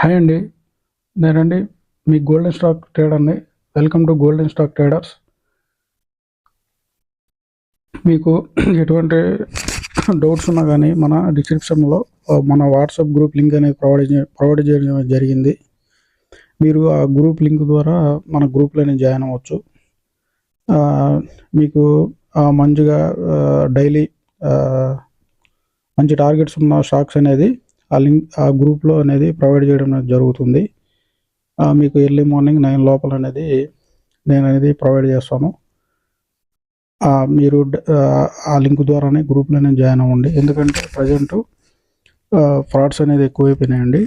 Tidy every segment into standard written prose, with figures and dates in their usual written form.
Hi అండి. నేనండి మీ గోల్డెన్ స్టాక్ ట్రేడర్‌ని. Welcome to Golden Stock Traders. మీకు ఎటువంటి డౌట్స్ ఉన్నా కానీ మన డిస్క్రిప్షన్‌లో మన వాట్సాప్ గ్రూప్ లింక్ అనేది ప్రొవైడ్ చేయడం జరిగింది. మీరు ఆ గ్రూప్ లింక్ ద్వారా మన గ్రూప్‌లోని జాయిన్ అవ్వచ్చు. మీకు మంచిగా డైలీ మంచి టార్గెట్స్ ఉన్న స్టాక్స్ అనేది ఆ గ్రూప్‌లో అనేది ప్రొవైడ్ చేయడం జరుగుతుంది. మీకు ఎర్లీ మార్నింగ్ 9 లోపల అనేది నేను అనేది ప్రొవైడ్ చేస్తాను. మీరు ఆ లింక్ ద్వారానే గ్రూప్‌లోనే జాయిన్ అవ్వండి. ఎందుకంటే ప్రజెంట్ ఫ్రాడ్స్ అనేది ఎక్కువైపోయినాయండి.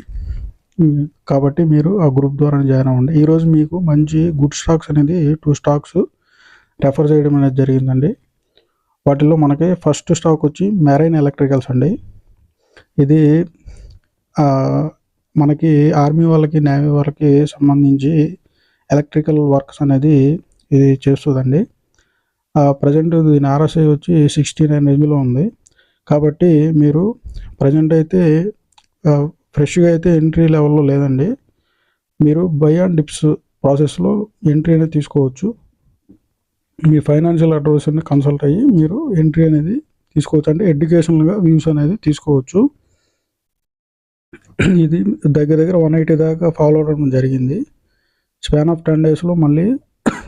కాబట్టి మీరు ఆ గ్రూప్ ద్వారానే జాయిన్ అవ్వండి. ఈరోజు మీకు మంచి గుడ్ స్టాక్స్ అనేది 2 స్టాక్స్ రెఫర్ చేయడం అనేది జరిగిందండి. వాటిలో మనకి ఫస్ట్ స్టాక్ వచ్చి మెరైన్ ఎలక్ట్రికల్స్ అండి. ఇది మనకి ఆర్మీ వాళ్ళకి, నేవీ వాళ్ళకి సంబంధించి ఎలక్ట్రికల్ వర్క్స్ అనేది ఇది చేస్తుందండి. ప్రజెంట్ దీని RSI వచ్చి 69 రేంజ్లో ఉంది. కాబట్టి మీరు ప్రజెంట్ అయితే ఫ్రెష్గా అయితే ఎంట్రీ లెవెల్లో లేదండి. మీరు బై అండ్ డిప్స్ ప్రాసెస్లో ఎంట్రీ అనేది తీసుకోవచ్చు. మీ ఫైనాన్షియల్ అడ్వైజర్ని కన్సల్ట్ అయ్యి మీరు ఎంట్రీ అనేది తీసుకోవచ్చు. అంటే ఎడ్యుకేషనల్గా వ్యూస్ అనేది తీసుకోవచ్చు. ఇది దగ్గర 180 దాకా ఫాలో అవడం జరిగింది. స్పాన్ ఆఫ్ 10 డేస్లో మళ్ళీ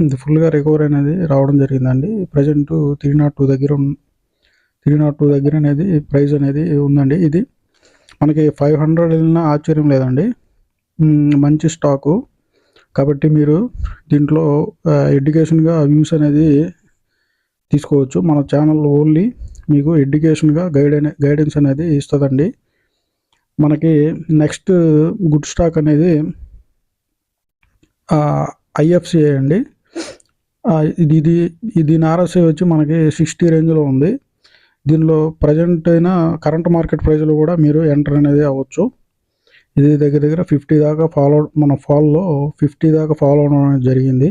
ఇది ఫుల్గా రికవర్ అనేది రావడం జరిగిందండి. ప్రజెంట్ 302 దగ్గర అనేది ప్రైస్ అనేది ఉందండి. ఇది మనకి 500 వెళ్ళినా ఆశ్చర్యం లేదండి. మంచి స్టాకు. కాబట్టి మీరు దీంట్లో ఎడ్యుకేషన్గా వ్యూస్ అనేది తీసుకోవచ్చు. మన ఛానల్ ఓన్లీ మీకు ఎడ్యుకేషన్గా గైడెన్స్ అనేది ఇస్తుందండి. మనకి నెక్స్ట్ గుడ్ స్టాక్ అనేది IFCA అండి. దీని RSI వచ్చి మనకి 60 రేంజ్లో ఉంది. దీనిలో ప్రజెంట్ అయినా కరెంట్ మార్కెట్ ప్రైస్లో కూడా మీరు ఎంటర్ అనేది అవ్వచ్చు. ఇది దగ్గర 50 దాకా మన ఫాల్లో 50 దాకా ఫాలో అవడం అనేది జరిగింది.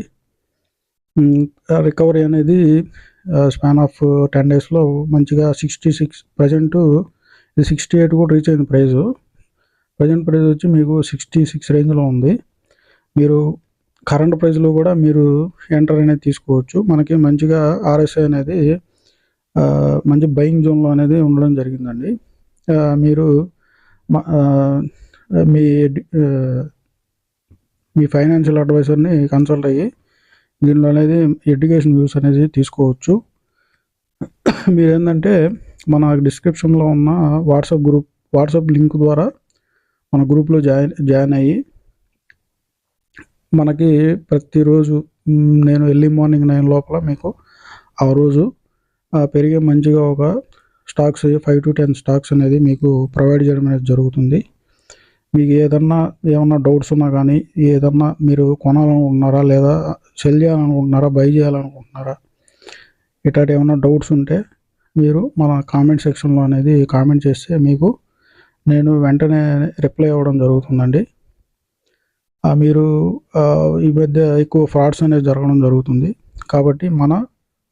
రికవరీ అనేది స్పాన్ ఆఫ్ 10 డేస్లో మంచిగా 66 ప్రజెంట్ ఇది 68 కూడా రీచ్ అయింది ప్రైస్. ప్రజెంట్ ప్రైస్ వచ్చి మీకు 66 రేంజ్లో ఉంది. మీరు కరెంట్ ప్రైస్లో కూడా మీరు ఎంటర్ అనేది తీసుకోవచ్చు. మనకి మంచిగా RSI అనేది మంచి బయింగ్ జోన్లో అనేది ఉండడం జరిగిందండి. మీరు మీ ఫైనాన్షియల్ అడ్వైజర్ని కన్సల్ట్ అయ్యి దీనిలో అనేది ఎడ్యుకేషన్ వ్యూస్ అనేది తీసుకోవచ్చు. మీరు ఏంటంటే మన డిస్క్రిప్షన్లో ఉన్న వాట్సాప్ లింక్ ద్వారా మన గ్రూప్లో జాయిన్ అయ్యి మనకి ప్రతిరోజు నేను ఎర్లీ మార్నింగ్ 9 లోపల మీకు ఆ రోజు పెరిగే మంచిగా ఒక స్టాక్స్ 5 to 10 స్టాక్స్ అనేది మీకు ప్రొవైడ్ చేయడం అనేది జరుగుతుంది. మీకు ఏమన్నా డౌట్స్ ఉన్నా కానీ, ఏదన్నా మీరు కొనాలనుకుంటున్నారా, లేదా సెల్ చేయాలనుకుంటున్నారా, బై చేయాలనుకుంటున్నారా, ఇట్లాంటి ఏమన్నా డౌట్స్ ఉంటే మీరు మన కామెంట్ సెక్షన్లో అనేది కామెంట్ చేస్తే మీకు నేను వెంటనే రిప్లై అవ్వడం జరుగుతుందండి. మీరు ఈ మధ్య ఎక్కువ ఫ్రాడ్స్ అనేది జరగడం జరుగుతుంది. కాబట్టి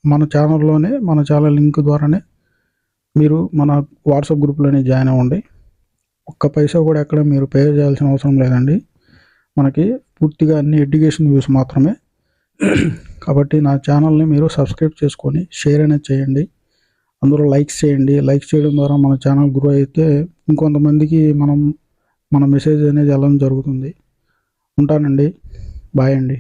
మన ఛానల్లోనే మన ఛానల్ లింక్ ద్వారానే మీరు మన వాట్సాప్ గ్రూప్లోనే జాయిన్ అవ్వండి. ఒక్క పైసా కూడా ఎక్కడ మీరు పే చేయాల్సిన అవసరం లేదండి. మనకి పూర్తిగా అన్ని ఎడ్యుకేషన్ వ్యూస్ మాత్రమే. కాబట్టి నా ఛానల్ని మీరు సబ్స్క్రైబ్ చేసుకొని షేర్ అనేది చేయండి. అందులో లైక్స్ చేయండి. లైక్స్ చేయడం ద్వారా మన ఛానల్ గ్రో అయితే ఇంకొంతమందికి మన మెసేజ్ అనేది వెళ్ళడం జరుగుతుంది. ఉంటానండి. బాయ్ అండి.